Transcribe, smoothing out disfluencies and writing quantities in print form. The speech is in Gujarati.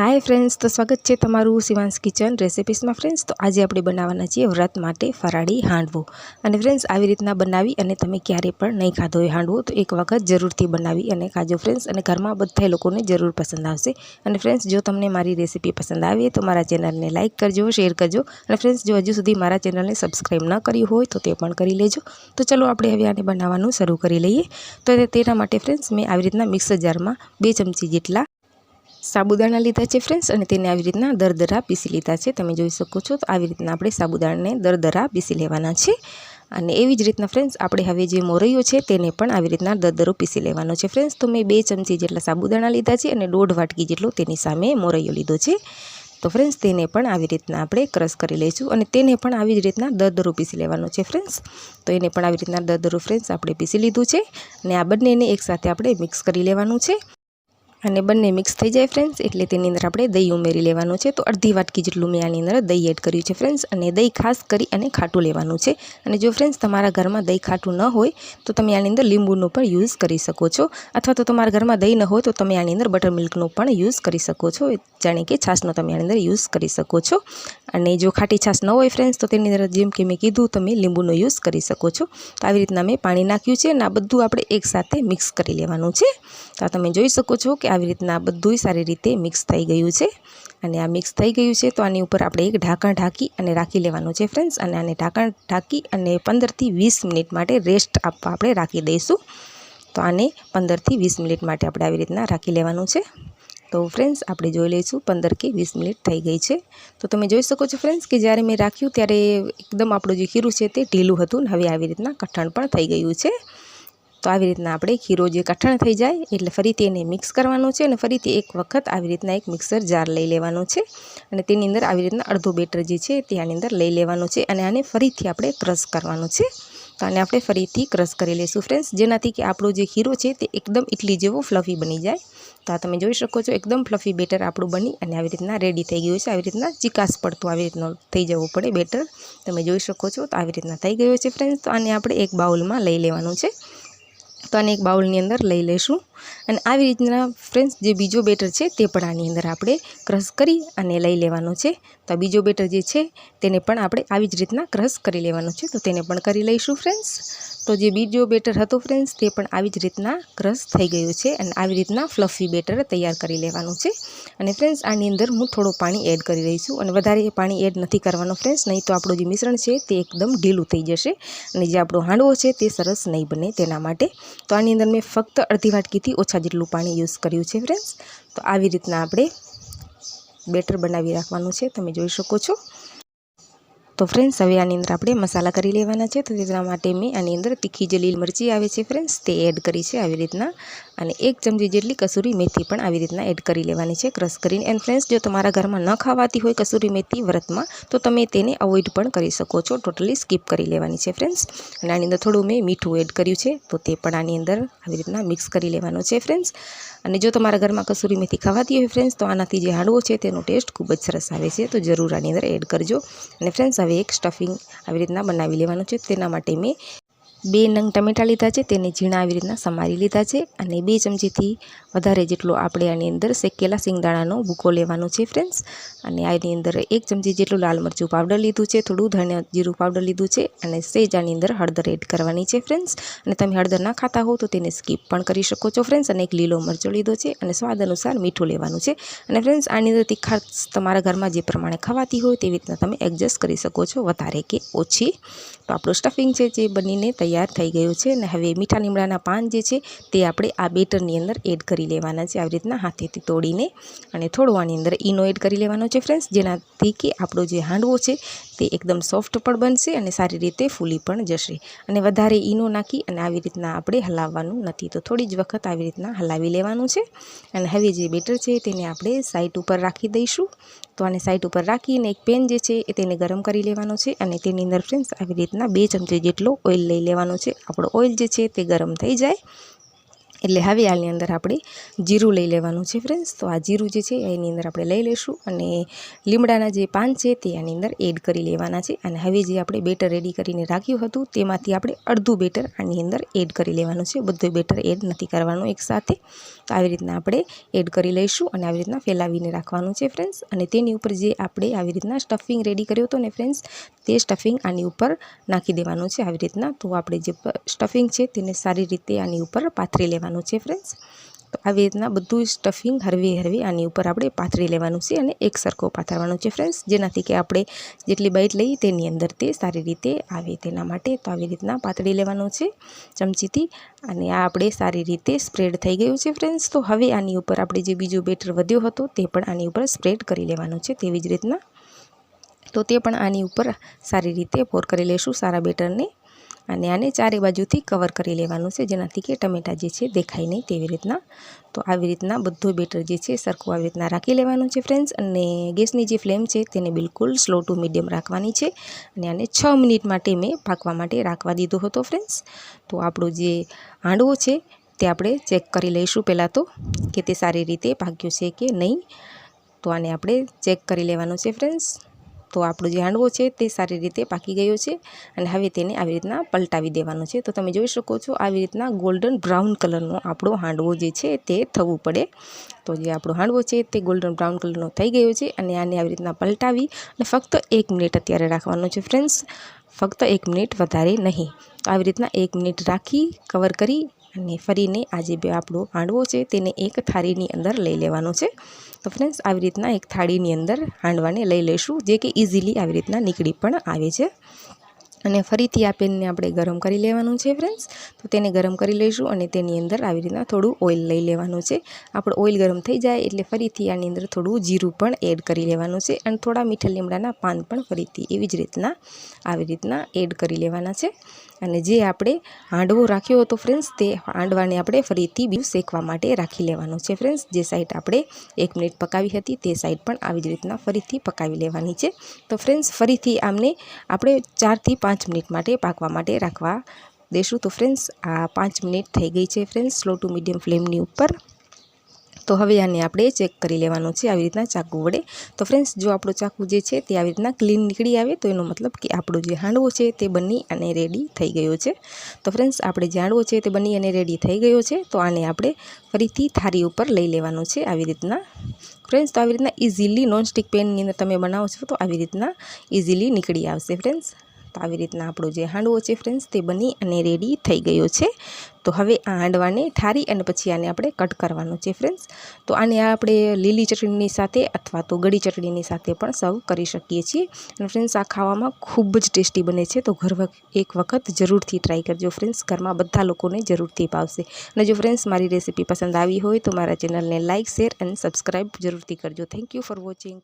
हाय फ्रेंड्स, तो स्वागत है तमारू शिवांश किचन रेसिपीज में। फ्रेंड्स, तो आज આપણે બનાવવાના છીએ વ્રત માટે ફરાળી હાંડવો। અને ફ્રેન્ડ્સ, આવી રીતના બનાવી અને તમે ક્યારે પણ નહીં ખાધો હોય હાંડવો તો એક વખત જરૂરથી બનાવી અને ખાજો ફ્રેન્ડ્સ। અને ઘરમાં બધા લોકોને જરૂર પસંદ આવશે। અને ફ્રેન્ડ્સ, જો તમને મારી રેસિપી પસંદ આવે તો મારા ચેનલને લાઇક કરજો, શેર કરજો। અને ફ્રેન્ડ્સ, જો હજુ સુધી મારા ચેનલને સબસ્ક્રાઇબ ન કર્યું હોય તો તે પણ કરી લેજો। તો ચલો આપણે હવે આને બનાવવાનું શરૂ કરી લઈએ। તો તેના માટે ફ્રેન્ડ્સ, મેં આવી રીતના મિક્સર જારમાં 2 ચમચી જેટલા साबुदाणा लीधा है फ्रेंड्स। और तेने आ रीतना दरदरा पीसी लीधा है। तमे जोई शको छो तो आ रीतना आपणे साबुदाणाने दरदरा पीसी लेवाना छे। अने एवी ज रीतना फ्रेंड्स, आपणे हवे जे मोरैयो छे तेने पण आ रीतना दरदरो पीसी लेवानो छे फ्रेंड्स। तो मैं 2 चमची जेटला साबुदाणा लीधा छे अने 1.5 वाटकी जेटलो तेनी सामे मोरैयो लीधो छे। तो फ्रेंड्स, तेने पण आवी रीतना आपणे क्रश करी लईशुं अने तेने पण आवी ज रीतना दरदरो पीसी लेवानो छे फ्रेंड्स। तो एने पण आवी रीतना दरदरो फ्रेंड्स आपणे पीसी लीधुं छे अने आ बंनेने एक साथे आपणे मिक्स करी लेवानुं छे। અને બંને મિક્સ થઈ જાય ફ્રેન્ડ્સ એટલે તેની અંદર આપણે દહીં ઉમેરી લેવાનું છે। તો અડધી વાટકી જેટલું મેં આની અંદર દહીં એડ કર્યું છે ફ્રેન્ડ્સ। અને દહીં ખાસ કરી અને ખાટું લેવાનું છે। અને જો ફ્રેન્ડ્સ તમારા ઘરમાં દહીં ખાટું ન હોય તો તમે આની અંદર લીંબુનો પણ યુઝ કરી શકો છો, અથવા તો તમારા ઘરમાં દહીં ન હોય તો તમે આની અંદર બટર મિલ્કનો પણ યુઝ કરી શકો છો, જાણે કે છાશનો તમે આની અંદર યુઝ કરી શકો છો। અને જો ખાટી છાશ ન હોય ફ્રેન્ડ્સ તો તેની અંદર જેમ કે મેં કીધું તમે લીંબુનો યુઝ કરી શકો છો। તો આવી રીતના મેં પાણી નાખ્યું છે અને આ બધું આપણે એકસાથે મિક્સ કરી લેવાનું છે। તો આ તમે જોઈ શકો છો કે આવી રીતના બધું સારી રીતે મિક્સ થઈ ગયું છે। અને આ મિક્સ થઈ ગયું છે તો આની ઉપર આપણે એક ઢાંકણ ઢાંકી અને રાખી લેવાનું છે ફ્રેન્ડ્સ। અને આને ઢાંકણ ઢાંકી અને 15 થી 20 મિનિટ માટે રેસ્ટ આપવા આપણે રાખી દઈશું। તો આને 15 થી 20 મિનિટ માટે આપણે આવી રીતના રાખી લેવાનું છે। તો ફ્રેન્ડ્સ, આપણે જોઈ લઈશું 15 કે 20 મિનિટ થઈ ગઈ છે। તો તમે જોઈ શકો છો ફ્રેન્ડ્સ કે જ્યારે મેં રાખ્યું ત્યારે એકદમ આપણું જે ખીરું છે તે ઢીલું હતું ને હવે આવી રીતના કઠણ પણ થઈ ગયું છે। તો આવી રીતના આપણે ખીરો જે કઠણ થઈ જાય એટલે ફરીથી એને મિક્સ કરવાનું છે અને ફરીથી એક વખત આવી રીતના એક મિક્સર જાર લઈ લેવાનો છે અને તેની અંદર આવી રીતના અડધો બેટર જે છે તે આની અંદર લઈ લેવાનો છે અને આને ફરીથી આપણે ક્રશ કરવાનું છે। તો આને આપણે ફરીથી ક્રશ કરી લઈશું ફ્રેન્ડ્સ, જેનાથી કે આપણો જે ખીરો છે તે એકદમ ઇડલી જેવો ફ્લફી બની જાય। તો આ તમે જોઈ શકો છો એકદમ ફ્લફી બેટર આપણું બની અને આવી રીતના રેડી થઈ ગયું છે। આવી રીતના ચીકાશ પડતું આવી રીતનો થઈ જવું પડે બેટર, તમે જોઈ શકો છો। તો આવી રીતના થઈ ગયું છે ફ્રેન્ડ્સ। તો આને આપણે એક બાઉલમાં લઈ લેવાનું છે। તો આને એક બાઉલની અંદર લઈ લઈશું અને આવી રીતના ફ્રેન્ડ્સ જે બીજો બેટર છે તે પણ આની અંદર આપણે ક્રશ કરી અને લઈ લેવાનો છે। તો આ બીજો બેટર જે છે તેને પણ આપણે આવી જ રીતના ક્રશ કરી લેવાનો છે। તો તેને પણ કરી લઈશું ફ્રેન્ડ્સ। તો જે બીજો બેટર હતો ફ્રેન્ડ્સ તે પણ આવી જ રીતના ક્રશ થઈ ગયું છે અને આવી રીતના ફ્લફી બેટર તૈયાર કરી લેવાનું છે। અને ફ્રેન્ડ્સ, આની અંદર હું થોડું પાણી એડ કરી રહી છું અને વધારે પાણી એડ નથી કરવાનું ફ્રેન્ડ્સ, નહીં તો આપણું જે મિશ્રણ છે તે એકદમ ઢીલું થઈ જશે અને જે આપણો હાંડવો છે તે સરસ નહીં બને તેના માટે। તો આની અંદર મેં ફક્ત અડધી વાટકીથી ઓછા જેટલું પાણી યુઝ કર્યું છે ફ્રેન્ડ્સ। તો આવી રીતના આપણે બેટર બનાવી રાખવાનું છે, તમે જોઈ શકો છો। તો ફ્રેન્ડ્સ, હવે આની અંદર આપણે મસાલા કરી લેવાના છે। તો તેના માટે મેં આની અંદર તીખી જે લીલ મરચી આવે છે ફ્રેન્ડ્સ તે એડ કરી છે આવી રીતના, અને 1 ચમચી જેટલી કસૂરી મેથી પણ આવી રીતના એડ કરી લેવાની છે ક્રશ કરીને। એન્ડ ફ્રેન્ડ્સ, જો તમારા ઘરમાં ન ખાવાતી હોય કસૂરી મેથી વ્રતમાં તો તમે તેને અવોઇડ પણ કરી શકો છો, ટોટલી સ્કીપ કરી લેવાની છે ફ્રેન્ડ્સ। અને આની અંદર થોડું મેં મીઠું એડ કર્યું છે તો તે પણ આની અંદર આવી રીતના મિક્સ કરી લેવાનું છે ફ્રેન્ડ્સ। અને જો તમારા ઘરમાં કસૂરી મેથી ખાવાતી હોય ફ્રેન્ડ્સ તો આનાથી જે હાંડવો છે તેનો ટેસ્ટ ખૂબ જ સરસ આવે છે, તો જરૂર આની અંદર એડ કરજો। અને ફ્રેન્ડ્સ, હવે એક સ્ટફિંગ આવી રીતના બનાવી લેવાનું છે। તેના માટે મેં 2 નંગ ટમેટાં લીધા છે, તેને ઝીણા આવી રીતના સમારી લીધા છે અને 2 ચમચીથી વધારે જેટલો આપણે આની અંદર શેકેલા સિંગદાણાનો ભૂકો લેવાનો છે ફ્રેન્ડ્સ। અને આની અંદર 1 ચમચી જેટલું લાલ મરચું પાવડર લીધું છે, થોડું ધનિયા જીરું પાવડર લીધું છે અને સેજ આની અંદર હળદર એડ કરવાની છે ફ્રેન્ડ્સ। અને તમે હળદર ના ખાતા હો તો તેને સ્કીપ પણ કરી શકો છો ફ્રેન્ડ્સ। અને એક લીલો મરચો લીધો છે અને સ્વાદ અનુસાર મીઠું લેવાનું છે। અને ફ્રેન્ડ્સ, આની અંદર તીખાશ તમારા ઘરમાં જે પ્રમાણે ખાવાતી હોય તેવી રીતના તમે એડજસ્ટ કરી શકો છો, વધારે કે ઓછી। તો આપણું સ્ટફિંગ છે જે બનીને તૈયાર થઈ ગયું છે। અને હવે મીઠા લીમડાના પાન જે છે તે આપણે આ બેટરની અંદર એડ કરી લેવાના છે આવી રીતના હાથેથી તોડીને, અને થોડું આની અંદર ઈનો એડ કરી લેવાનો છે ફ્રેન્ડ્સ, જેનાથી કે આપણો જે હાંડવો છે તે એકદમ સોફ્ટ પણ બનશે અને સારી રીતે ફૂલી પણ જશે। અને વધારે ઈનો નાખી અને આવી રીતના આપણે હલાવવાનું નથી, તો થોડી જ વખત આવી રીતના હલાવી લેવાનું છે। અને હવે જે બેટર છે તેને આપણે સાઈડ ઉપર રાખી દઈશું। તો આને સાઈડ ઉપર રાખીને એક પેન જે છે એ તેને ગરમ કરી લેવાનો છે અને તેની અંદર ફ્રેન્ડ્સ આવી રીતના 2 ચમચી જેટલો ઓઇલ લઈ લેવાનો છે। આપણો ઓઇલ જે છે તે ગરમ થઈ જાય એટલે હવે આની અંદર આપણે જીરું લઈ લેવાનું છે ફ્રેન્ડ્સ। તો આ જીરું જે છે એની અંદર આપણે લઈ લઈશું અને લીમડાના જે પાન છે તે આની અંદર એડ કરી લેવાના છે। અને હવે જે આપણે બેટર રેડી કરીને રાખ્યું હતું તેમાંથી આપણે અડધું બેટર આની અંદર એડ કરી લેવાનું છે, બધું બેટર એડ નથી કરવાનું એકસાથે। તો આવી રીતના આપણે એડ કરી લઈશું અને આવી રીતના ફેલાવીને રાખવાનું છે ફ્રેન્ડ્સ। અને તેની ઉપર જે આપણે આવી રીતના સ્ટફિંગ રેડી કર્યો હતો ને ફ્રેન્ડ્સ, તે સ્ટફિંગ આની ઉપર નાખી દેવાનું છે આવી રીતના। તો આપણે જે સ્ટફિંગ છે તેને સારી રીતે આની ઉપર પાથરી લેવાનું છે ફ્રેન્ડ્સ। તો આવી રીતના બધું સ્ટફિંગ હરવે આની ઉપર આપણે પાથરી લેવાનું છે અને એક સરખો પાથરવાનું છે ફ્રેન્ડ્સ, જેનાથી કે આપણે જેટલી બાઈટ લઈએ તેની અંદર તે સારી રીતે આવે તેના માટે। તો આવી રીતના પાથરી લેવાનું છે ચમચીથી અને આ આપણે સારી રીતે સ્પ્રેડ થઈ ગયું છે ફ્રેન્ડ્સ। તો હવે આની ઉપર આપણે જે બીજો બેટર વધ્યો હતો તે પણ આની ઉપર સ્પ્રેડ કરી લેવાનું છે તેવી જ રીતના। તો તે પણ આની ઉપર સારી રીતે પોર કરી લઈશું સારા બેટરને અને આને ચારે બાજુથી કવર કરી લેવાનું છે, જેનાથી કે ટમેટા જે છે દેખાય નહીં તેવી રીતના। તો આવી રીતના બધું બેટર જે છે સરખું આવી રીતના રાખી લેવાનું છે ફ્રેન્ડ્સ। અને ગેસની જે ફ્લેમ છે તેને બિલકુલ સ્લો ટુ મીડિયમ રાખવાની છે અને આને 6 મિનિટ માટે મેં પાકવા માટે રાખવા દીધો હતો ફ્રેન્ડ્સ। તો આપણો જે હાંડવો છે તે આપણે ચેક કરી લઈશું પહેલાં તો કે તે સારી રીતે પાક્યો છે કે નહીં। તો આને આપણે ચેક કરી લેવાનું છે ફ્રેન્ડ્સ। તો આપણો જે હાંડવો છે તે સારી રીતે પાકી ગયો છે અને હવે તેને આવી રીતના પલટાવી દેવાનો છે। તો તમે જોઈ શકો છો આવી રીતના ગોલ્ડન બ્રાઉન કલરનો આપણો હાંડવો જે છે તે થવું પડે। તો જે આપણો હાંડવો છે તે ગોલ્ડન બ્રાઉન કલરનો થઈ ગયો છે અને આને આવી રીતના પલટાવી અને ફક્ત 1 મિનિટ અત્યારે રાખવાનો છે ફ્રેન્ડ્સ, ફક્ત 1 મિનિટ વધારે નહીં। તો આવી રીતના 1 મિનિટ રાખી કવર કરી અને ફરીને આ જે આપણો હાંડવો છે તેને એક થાળીની અંદર લઈ લેવાનો છે। તો ફ્રેન્ડ્સ આવી રીતના એક થાળીની અંદર હાંડવાને લઈ લઈશું, જે કે ઇઝીલી આવી રીતના નીકળી પણ આવે છે। અને ફરીથી આ પેનને આપણે ગરમ કરી લેવાનું છે ફ્રેન્ડ્સ। તો તેને ગરમ કરી લઈશું અને તેની અંદર આવી રીતના થોડું ઓઇલ લઈ લેવાનું છે। આપણું ઓઇલ ગરમ થઈ જાય એટલે ફરીથી આની અંદર થોડું જીરું પણ એડ કરી લેવાનું છે અને થોડા મીઠા લીમડાના પાન પણ ફરીથી એવી જ રીતના આવી રીતના એડ કરી લેવાના છે। અને જે આપણે હાંડવો રાખ્યો હતો ફ્રેન્ડ્સ, તે હાંડવાને આપણે ફરીથી બીજું શેકવા માટે રાખી લેવાનું છે ફ્રેન્ડ્સ। જે સાઈડ આપણે 1 મિનિટ પકાવી હતી તે સાઈડ પણ આવી જ રીતના ફરીથી પકાવી લેવાની છે। તો ફ્રેન્ડ્સ ફરીથી આમને આપણે 4 થી 5 મિનિટ માટે પાકવા માટે રાખવા દેશું। તો ફ્રેન્ડ્સ આ 5 મિનિટ થઈ ગઈ છે ફ્રેન્ડ્સ સ્લો ટુ મીડિયમ ફ્લેમની ઉપર। તો હવે આને આપણે ચેક કરી લેવાનું છે આવી રીતના ચાકુ વડે। તો ફ્રેન્ડ્સ જો આપણો ચાકુ જે છે તે આવી રીતના ક્લીન નીકળી આવે તો એનો મતલબ કે આપણો જે હાંડવો છે તે બની અને રેડી થઈ ગયો છે। તો ફ્રેન્ડ્સ આપણે જે હાંડવો છે તે બની અને રેડી થઈ ગયો છે। તો આને આપણે ફરીથી થાળી ઉપર લઈ લેવાનું છે આવી રીતના ફ્રેન્ડ્સ। તો આવી રીતના ઇઝીલી નોનસ્ટિક પેનની અંદર તમે બનાવો છો તો આવી રીતના ઇઝીલી નીકળી આવશે ફ્રેન્ડ્સ। તો આવી રીતના આપણો જે હાંડવો છે ફ્રેન્ડ્સ તે બની અને રેડી થઈ ગયો છે। તો હવે આ હાંડવાને ઠારી અને પછી આને આપણે કટ કરવાનો છે ફ્રેન્ડ્સ। તો આને આપણે લીલી ચટણીની સાથે અથવા તો ગળી ચટણીની સાથે પણ સર્વ કરી શકીએ છીએ। અને ફ્રેન્ડ્સ આ ખાવામાં ખૂબ જ ટેસ્ટી બને છે, તો એક વખત જરૂરથી ટ્રાય કરજો ફ્રેન્ડ્સ, ઘરમાં બધા લોકોને જરૂરથી ભાવશે। અને જો ફ્રેન્ડ્સ મારી રેસીપી પસંદ આવી હોય તો મારા ચેનલને લાઇક, શેર અને સબસ્ક્રાઈબ જરૂરથી કરજો। Thank you for watching.